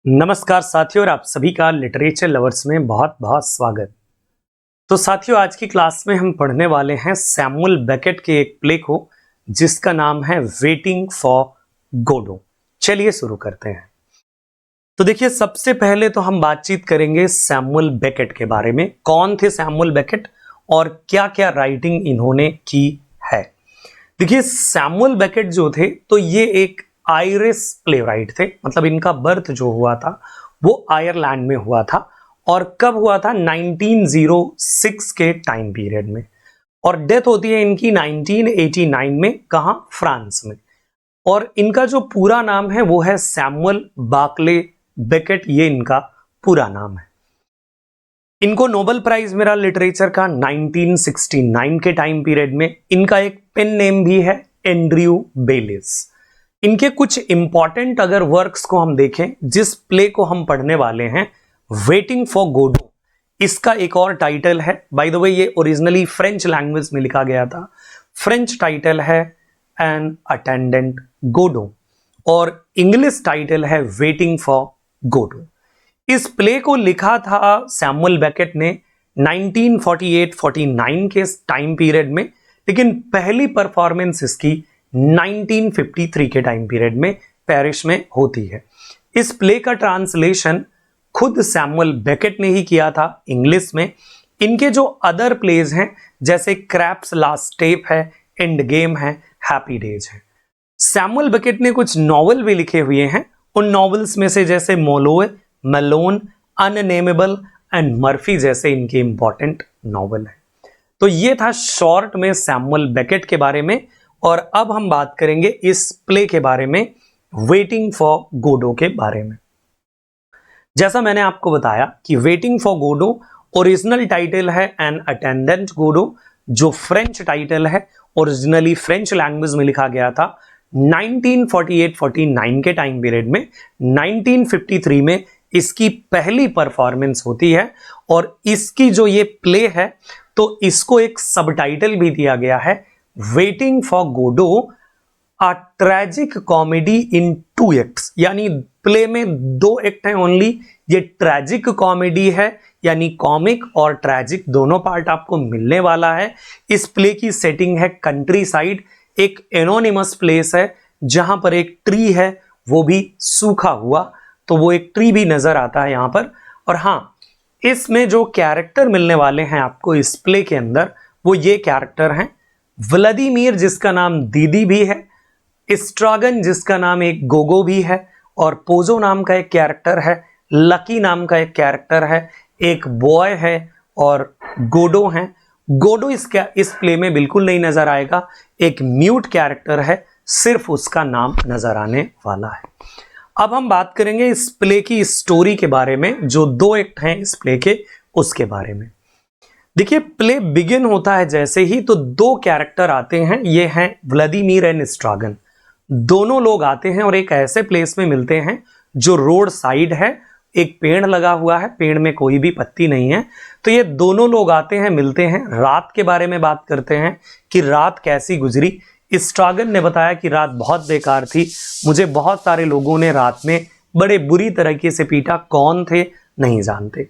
नमस्कार साथियों, और आप सभी का लिटरेचर लवर्स में बहुत बहुत स्वागत। तो साथियों, आज की क्लास में हम पढ़ने वाले हैं सैमुअल बेकेट के एक प्ले को जिसका नाम है वेटिंग फॉर गोडो। चलिए शुरू करते हैं। तो देखिए, सबसे पहले तो हम बातचीत करेंगे सैमुअल बेकेट के बारे में। कौन थे सैमुअल बेकेट और क्या क्या राइटिंग इन्होंने की है। देखिए, सैमुअल बेकेट जो थे तो ये एक आयरिश प्लेराइट थे। मतलब इनका बर्थ जो हुआ था वो आयरलैंड में हुआ था। और कब हुआ था? 1906 के टाइम पीरियड में। और डेथ होती है इनकी 1989 में। कहां? फ्रांस में। और इनका जो पूरा नाम है वो है सैमुअल बार्कले बेकेट। ये इनका पूरा नाम है। इनको नोबेल प्राइज मिला लिटरेचर का 1969 के टाइम पीरियड में। इनका एक पेन नेम भी है एंड्रयू बेलिस। इनके कुछ इंपॉर्टेंट अगर वर्क्स को हम देखें, जिस प्ले को हम पढ़ने वाले हैं वेटिंग फॉर गोडो, इसका एक और टाइटल है। बाय द वे, ये ओरिजिनली फ्रेंच लैंग्वेज में लिखा गया था। फ्रेंच टाइटल है एन अटेंडेंट गोडो और इंग्लिश टाइटल है वेटिंग फॉर गोडो। इस प्ले को लिखा था सैमुअल बेकेट ने 1948-49 के टाइम पीरियड में, लेकिन पहली परफॉर्मेंस इसकी 1953 के टाइम पीरियड में पेरिस में होती है। इस प्ले का ट्रांसलेशन खुद सैमुअल बेकेट ने ही किया था इंग्लिश में। इनके जो अदर प्लेज हैं, जैसे क्रैप्स लास्ट स्टेप है, एंड गेम है, हैप्पी डेज है। सैमुअल बेकेट ने कुछ नॉवल भी लिखे हुए हैं। उन नॉवेल्स में से जैसे मोलोए, मेलोन, अननेमेबल एंड मर्फी जैसे इनके इंपॉर्टेंट नॉवल है। तो ये था शॉर्ट में सैमुअल बेकेट के बारे में। और अब हम बात करेंगे इस प्ले के बारे में, वेटिंग फॉर गोडो के बारे में। जैसा मैंने आपको बताया कि waiting for Godot original title है एन अटेंडेंट गोडो, जो फ्रेंच टाइटल है, ओरिजिनली फ्रेंच लैंग्वेज में लिखा गया था 1948-49 के टाइम पीरियड में। 1953 में इसकी पहली परफॉर्मेंस होती है। और इसकी जो ये प्ले है तो इसको एक सबटाइटल भी दिया गया है, waiting for Godot a tragic comedy in 2 acts. यानी प्ले में 2 एक्ट हैं ओनली। ये ट्रेजिक कॉमेडी है, यानी कॉमिक और ट्रेजिक दोनों पार्ट आपको मिलने वाला है। इस प्ले की सेटिंग है कंट्री साइड, एक एनोनिमस प्लेस है जहां पर एक ट्री है, वो भी सूखा हुआ। तो वो एक ट्री भी नजर आता है यहां पर। और हां, इसमें जो कैरेक्टर मिलने वाले हैं आपको इस प्ले के अंदर, वो ये कैरेक्टर हैं। व्लादिमीर, जिसका नाम दीदी भी है, स्ट्रागन, जिसका नाम एक गोगो भी है, और पोजो नाम का एक कैरेक्टर है, लकी नाम का एक कैरेक्टर है, एक बॉय है, और गोडो है। गोडो इस प्ले में बिल्कुल नहीं नजर आएगा। एक म्यूट कैरेक्टर है, सिर्फ उसका नाम नजर आने वाला है। अब हम बात करेंगे इस प्ले की स्टोरी के बारे में। जो 2 एक्ट हैं इस प्ले के, उसके बारे में। देखिए, प्ले बिगिन होता है जैसे ही तो 2 कैरेक्टर आते हैं। ये हैं व्लादिमीर एंड स्ट्रागन। दोनों लोग आते हैं और एक ऐसे प्लेस में मिलते हैं जो रोड साइड है। एक पेड़ लगा हुआ है, पेड़ में कोई भी पत्ती नहीं है। तो ये दोनों लोग आते हैं, मिलते हैं, रात के बारे में बात करते हैं कि रात कैसी गुजरी। स्ट्रागन ने बताया कि रात बहुत बेकार थी, मुझे बहुत सारे लोगों ने रात में बड़े बुरी तरीके से पीटा। कौन थे नहीं जानते।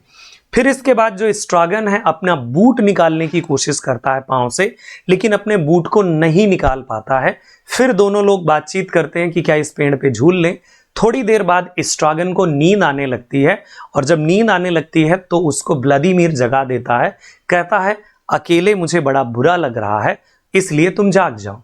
फिर इसके बाद जो स्ट्रागन है अपना बूट निकालने की कोशिश करता है पांव से, लेकिन अपने बूट को नहीं निकाल पाता है। फिर दोनों लोग बातचीत करते हैं कि क्या इस पेड़ पे झूल लें। थोड़ी देर बाद स्ट्रागन को नींद आने लगती है, और जब नींद आने लगती है तो उसको व्लादिमीर जगा देता है। कहता है, अकेले मुझे बड़ा बुरा लग रहा है, इसलिए तुम जाग जाओ।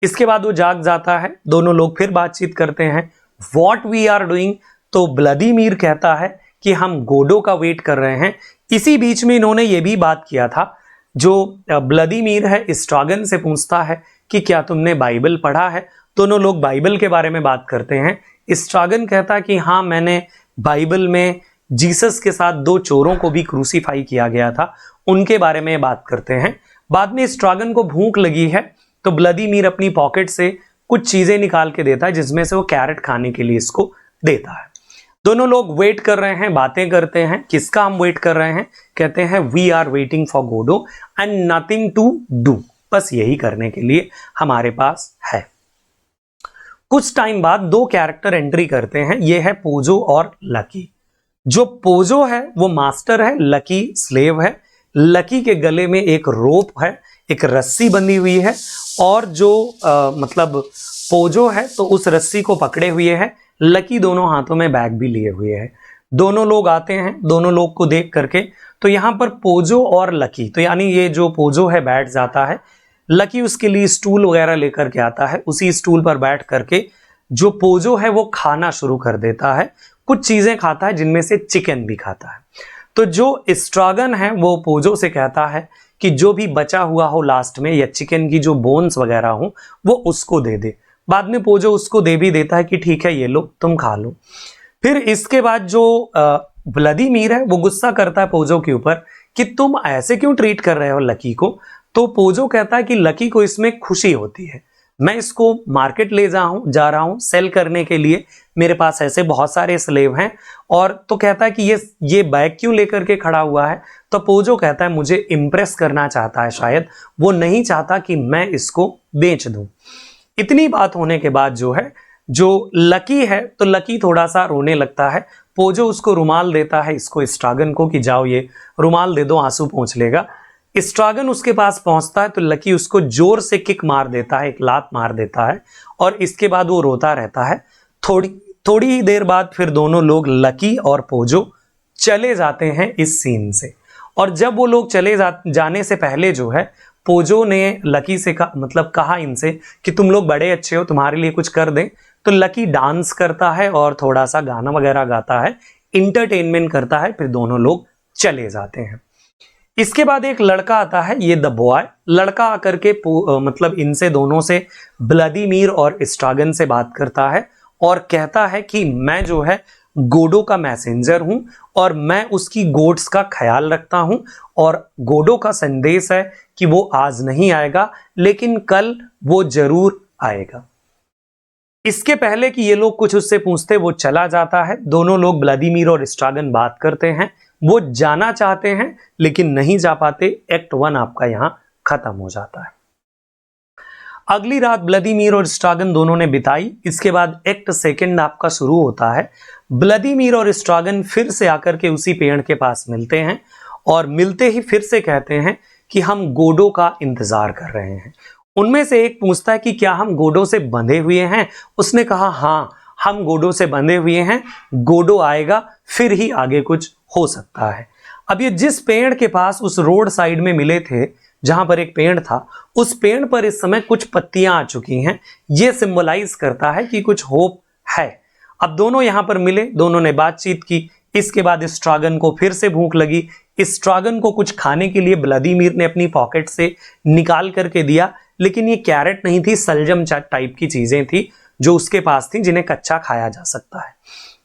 इसके बाद वो जाग जाता है। दोनों लोग फिर बातचीत करते हैं, व्हाट वी आर डूइंग। तो व्लादिमीर कहता है कि हम गोडो का वेट कर रहे हैं। इसी बीच में इन्होंने ये भी बात किया था। जो व्लादिमीर है स्ट्रागन से पूछता है कि क्या तुमने बाइबल पढ़ा है। दोनों लोग बाइबल के बारे में बात करते हैं। स्ट्रागन कहता है कि हाँ, मैंने बाइबल में जीसस के साथ 2 चोरों को भी क्रूसीफाई किया गया था, उनके बारे में बात करते हैं। बाद में स्ट्रागन को भूख लगी है तो व्लादिमीर अपनी पॉकेट से कुछ चीजें निकाल के देता है, जिसमें से वो कैरेट खाने के लिए इसको देता है। दोनों लोग वेट कर रहे हैं, बातें करते हैं। किसका हम वेट कर रहे हैं? कहते हैं we are waiting for Godot and nothing to do. बस यही करने के लिए हमारे पास है। कुछ टाइम बाद दो कैरेक्टर एंट्री करते हैं, ये है पोजो और लकी। जो पोजो है वो मास्टर है, लकी स्लेव है। लकी के गले में एक रोप है, एक रस्सी बंधी हुई है, और जो मतलब पोजो है तो उस रस्सी को पकड़े हुए है, लकी दोनों हाथों में बैग भी लिए हुए है। दोनों लोग आते हैं, दोनों लोग को देख करके तो यहां पर पोजो और लकी, तो यानी ये जो पोजो है बैठ जाता है, लकी उसके लिए स्टूल वगैरह लेकर के आता है, उसी स्टूल पर बैठ करके जो पोजो है वो खाना शुरू कर देता है। कुछ चीजें खाता है जिनमें से चिकन भी खाता है। तो जो स्ट्रागन है वो पोजो से कहता है कि जो भी बचा हुआ हो लास्ट में, या चिकन की जो बोन्स वगैरह हो वो उसको दे दे। बाद में पोजो उसको दे भी देता है कि ठीक है ये लो तुम खा लो। फिर इसके बाद जो व्लादिमीर है वो गुस्सा करता है पोजो के ऊपर कि तुम ऐसे क्यों ट्रीट कर रहे हो लकी को। तो पोजो कहता है कि लकी को इसमें खुशी होती है, मैं इसको मार्केट ले जा रहा हूं सेल करने के लिए, मेरे पास ऐसे बहुत सारे स्लेव हैं। और तो कहता है कि ये बैग क्यों लेकर के खड़ा हुआ है। तो पोजो कहता है मुझे इंप्रेस करना चाहता है, शायद वो नहीं चाहता कि मैं इसको बेच दूं। इतनी बात होने के बाद जो है, जो लकी है तो लकी थोड़ा सा रोने लगता है। पोजो उसको रुमाल देता है, इसको स्ट्रागन को, कि जाओ ये रुमाल दे दो, आंसू पोंछ लेगा। स्ट्रागन उसके पास पहुंचता है तो लकी उसको जोर से किक मार देता है, एक लात मार देता है, और इसके बाद वो रोता रहता है। थोड़ी ही देर बाद फिर दोनों लोग, लकी और पोजो, चले जाते हैं इस सीन से। और जब वो लोग चले जाने से पहले जो है, पोजो ने लकी से कहा इनसे कि तुम लोग बड़े अच्छे हो, तुम्हारे लिए कुछ कर दें। तो लकी डांस करता है और थोड़ा सा गाना वगैरह गाता है, इंटरटेनमेंट करता है, फिर दोनों लोग चले जाते हैं। इसके बाद एक लड़का आता है, ये द बॉय। लड़का आकर के इनसे दोनों से, व्लादिमीर और स्ट्रागन से बात करता है और कहता है कि मैं जो है गोडो का मैसेंजर हूं और मैं उसकी गोट्स का ख्याल रखता हूं, और गोडो का संदेश है कि वो आज नहीं आएगा लेकिन कल वो जरूर आएगा। इसके पहले कि ये लोग कुछ उससे पूछते वो चला जाता है। दोनों लोग, व्लादिमीर और स्ट्रागन, बात करते हैं। वो जाना चाहते हैं लेकिन नहीं जा पाते। एक्ट 1 आपका यहां खत्म हो जाता है। अगली रात व्लादिमीर और स्ट्रागन दोनों ने बिताई। इसके बाद एक्ट 2 आपका शुरू होता है। व्लादिमीर और स्ट्रागन फिर से आकर के उसी पेड़ के पास मिलते हैं और मिलते ही फिर से कहते हैं कि हम गोडो का इंतजार कर रहे हैं। उनमें से एक पूछता है कि क्या हम गोडो से बंधे हुए हैं। उसने कहा हाँ, हम गोडो से बंधे हुए हैं, गोडो आएगा फिर ही आगे कुछ हो सकता है। अब ये जिस पेड़ के पास उस रोड साइड में मिले थे, जहां पर एक पेड़ था, उस पेड़ पर इस समय कुछ पत्तियां आ चुकी हैं। ये सिंबलाइज करता है कि कुछ होप है। अब दोनों यहां पर मिले, दोनों ने बातचीत की। इसके बाद स्ट्रागन को फिर से भूख लगी। स्ट्रागन को कुछ खाने के लिए व्लादिमीर ने अपनी पॉकेट से निकाल करके दिया, लेकिन ये कैरेट नहीं थी, सलजम टाइप की चीजें थी जो उसके पास थी, जिन्हें कच्चा खाया जा सकता है।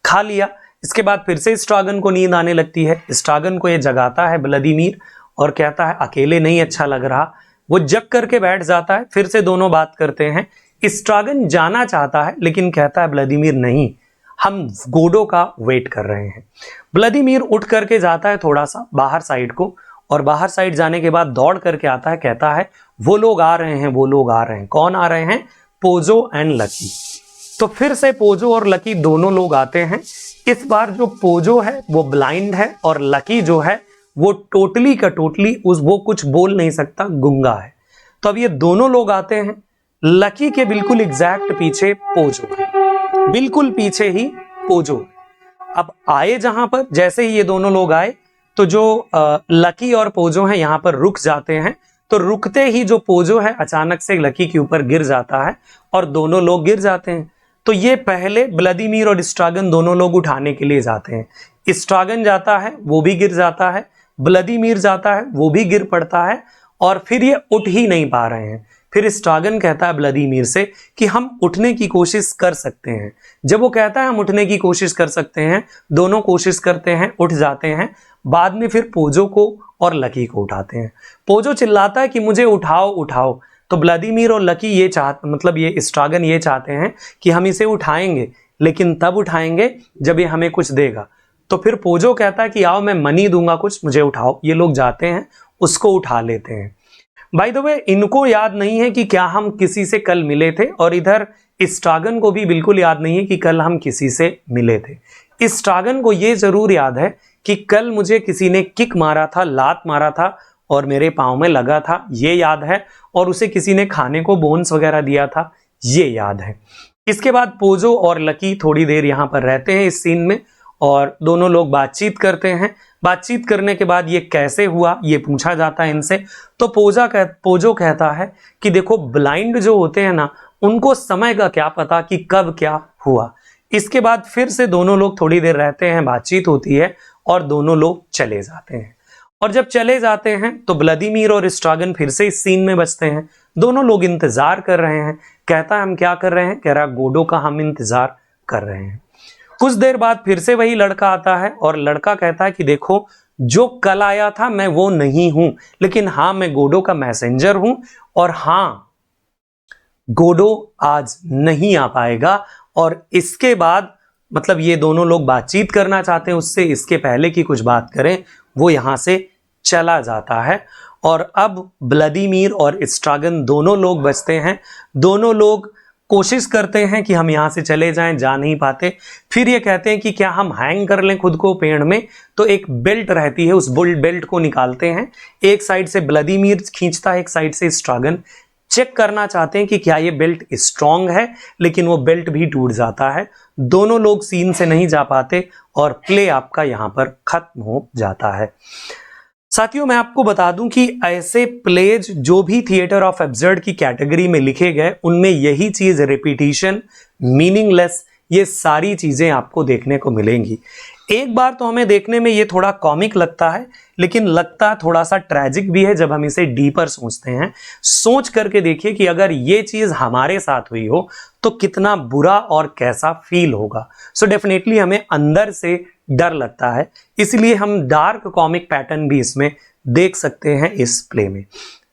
खा लिया। इसके बाद फिर से स्ट्रागन को नींद आने लगती है। स्ट्रागन को ये जगाता है व्लादिमीर और कहता है अकेले नहीं अच्छा लग रहा। वो जग करके बैठ जाता है। फिर से दोनों बात करते हैं। स्ट्रागन जाना चाहता है लेकिन कहता है व्लादिमीर नहीं, हम गोडो का वेट कर रहे हैं। व्लादिमीर उठ करके जाता है थोड़ा सा बाहर साइड को, और बाहर साइड जाने के बाद दौड़ करके आता है, कहता है वो लोग आ रहे हैं, वो लोग आ रहे हैं। कौन आ रहे हैं? Pozzo and lucky. तो फिर से पोजो और लकी दोनों लोग आते हैं। इस बार जो पोजो है वो ब्लाइंड है और लकी जो है वो टोटली का टोटली वो कुछ बोल नहीं सकता, गुंगा है। तो अब ये दोनों लोग आते हैं। लकी के बिल्कुल एग्जैक्ट पीछे पोजो है, बिल्कुल पीछे ही पोजो है। अब आए जहां पर, जैसे ही ये दोनों लोग आए तो जो लकी और पोजो है यहां पर रुक जाते हैं। तो रुकते ही जो पोजो है अचानक से लकी के ऊपर गिर जाता है और दोनों लोग गिर जाते हैं। तो ये पहले व्लादिमीर और स्ट्रागन दोनों लोग उठाने के लिए जाते हैं। स्ट्रागन जाता है, वो भी गिर जाता है। व्लादिमीर जाता है, वो भी गिर पड़ता है, और फिर ये उठ ही नहीं पा रहे हैं। फिर स्ट्रागन कहता है व्लादिमीर से कि हम उठने की कोशिश कर सकते हैं। जब वो कहता है हम उठने की कोशिश कर सकते हैं, दोनों कोशिश करते हैं, उठ जाते हैं। बाद में फिर पोजो को और लकी को उठाते हैं। पोजो चिल्लाता है कि मुझे उठाओ उठाओ। तो व्लादिमीर और लकी ये स्ट्रागन ये चाहते हैं कि हम इसे उठाएंगे, लेकिन तब उठाएंगे जब ये हमें कुछ देगा। तो फिर पोजो कहता है कि आओ मैं मनी दूंगा कुछ, मुझे उठाओ। ये लोग जाते हैं, उसको उठा लेते हैं। बाय द वे, इनको याद नहीं है कि क्या हम किसी से कल मिले थे, और इधर स्ट्रागन को भी बिल्कुल याद नहीं है कि कल हम किसी से मिले थे। स्ट्रागन को ये जरूर याद है कि कल मुझे किसी ने किक मारा था, लात मारा था और मेरे पाँव में लगा था, ये याद है। और उसे किसी ने खाने को बोन्स वगैरह दिया था, ये याद है। इसके बाद पोजो और लकी थोड़ी देर यहाँ पर रहते हैं इस सीन में और दोनों लोग बातचीत करते हैं। बातचीत करने के बाद ये कैसे हुआ ये पूछा जाता है इनसे। तो पोजो कहता है कि देखो, ब्लाइंड जो होते हैं ना, उनको समय का क्या पता कि कब क्या हुआ। इसके बाद फिर से दोनों लोग थोड़ी देर रहते हैं, बातचीत होती है और दोनों लोग चले जाते हैं। और जब चले जाते हैं तो व्लादिमीर और स्ट्रागन फिर से इस सीन में बचते हैं। दोनों लोग इंतजार कर रहे हैं। कहता है हम क्या कर रहे हैं? कह रहा गोडो का हम इंतजार कर रहे हैं। कुछ देर बाद फिर से वही लड़का आता है और लड़का कहता है कि देखो, जो कल आया था मैं वो नहीं हूं, लेकिन हाँ मैं गोडो का मैसेंजर हूं और हाँ गोडो आज नहीं आ पाएगा। और इसके बाद मतलब ये दोनों लोग बातचीत करना चाहते हैं उससे, इसके पहले कि कुछ बात करें वो यहां से चला जाता है। और अब व्लादिमीर और स्ट्रागन दोनों लोग बचते हैं। दोनों लोग कोशिश करते हैं कि हम यहाँ से चले जाएं, जा नहीं पाते। फिर ये कहते हैं कि क्या हम हैंग कर लें खुद को पेड़ में। तो एक बेल्ट रहती है, उस बेल्ट को निकालते हैं। एक साइड से व्लादिमीर खींचता है, एक साइड से स्ट्रागन। चेक करना चाहते हैं कि क्या ये बेल्ट स्ट्रांग है, लेकिन वो बेल्ट भी टूट जाता है। दोनों लोग सीन से नहीं जा पाते और प्ले आपका यहां पर खत्म हो जाता है। साथियों, मैं आपको बता दूं कि ऐसे प्लेज जो भी थिएटर ऑफ एब्सर्ड की कैटेगरी में लिखे गए, उनमें यही चीज, रिपीटिशन, मीनिंगलेस, ये सारी चीजें आपको देखने को मिलेंगी। एक बार तो हमें देखने में ये थोड़ा कॉमिक लगता है, लेकिन लगता थोड़ा सा ट्रेजिक भी है जब हम इसे डीपर सोचते हैं। सोच करके देखिए कि अगर ये चीज हमारे साथ हुई हो तो कितना बुरा और कैसा फील होगा। सो डेफिनेटली हमें अंदर से डर लगता है, इसलिए हम डार्क कॉमिक पैटर्न भी इसमें देख सकते हैं इस प्ले में।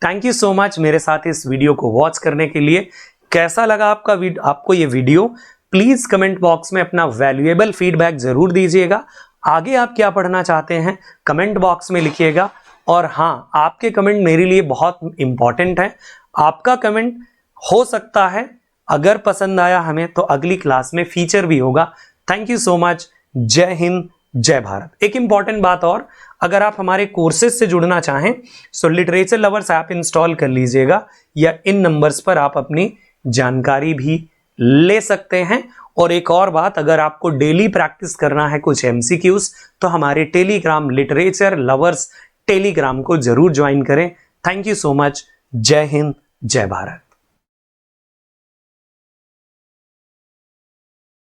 थैंक यू सो मच मेरे साथ इस वीडियो को वॉच करने के लिए। कैसा लगा आपको ये वीडियो? प्लीज कमेंट बॉक्स में अपना वैल्यूएबल फीडबैक जरूर दीजिएगा। आगे आप क्या पढ़ना चाहते हैं कमेंट बॉक्स में लिखिएगा। और हाँ, आपके कमेंट मेरे लिए बहुत इंपॉर्टेंट है। आपका कमेंट हो सकता है अगर पसंद आया हमें तो अगली क्लास में फीचर भी होगा। Thank you so much. जय हिंद, जय भारत। एक इंपॉर्टेंट बात और, अगर आप हमारे कोर्सेज से जुड़ना चाहें तो लिटरेचर लवर्स ऐप इंस्टॉल कर लीजिएगा, या इन नंबर्स पर आप अपनी जानकारी भी ले सकते हैं। और एक और बात, अगर आपको डेली प्रैक्टिस करना है कुछ एमसीक्यूज, तो हमारे टेलीग्राम लिटरेचर लवर्स टेलीग्राम को जरूर ज्वाइन करें। Thank you so much. जय हिंद, जय भारत।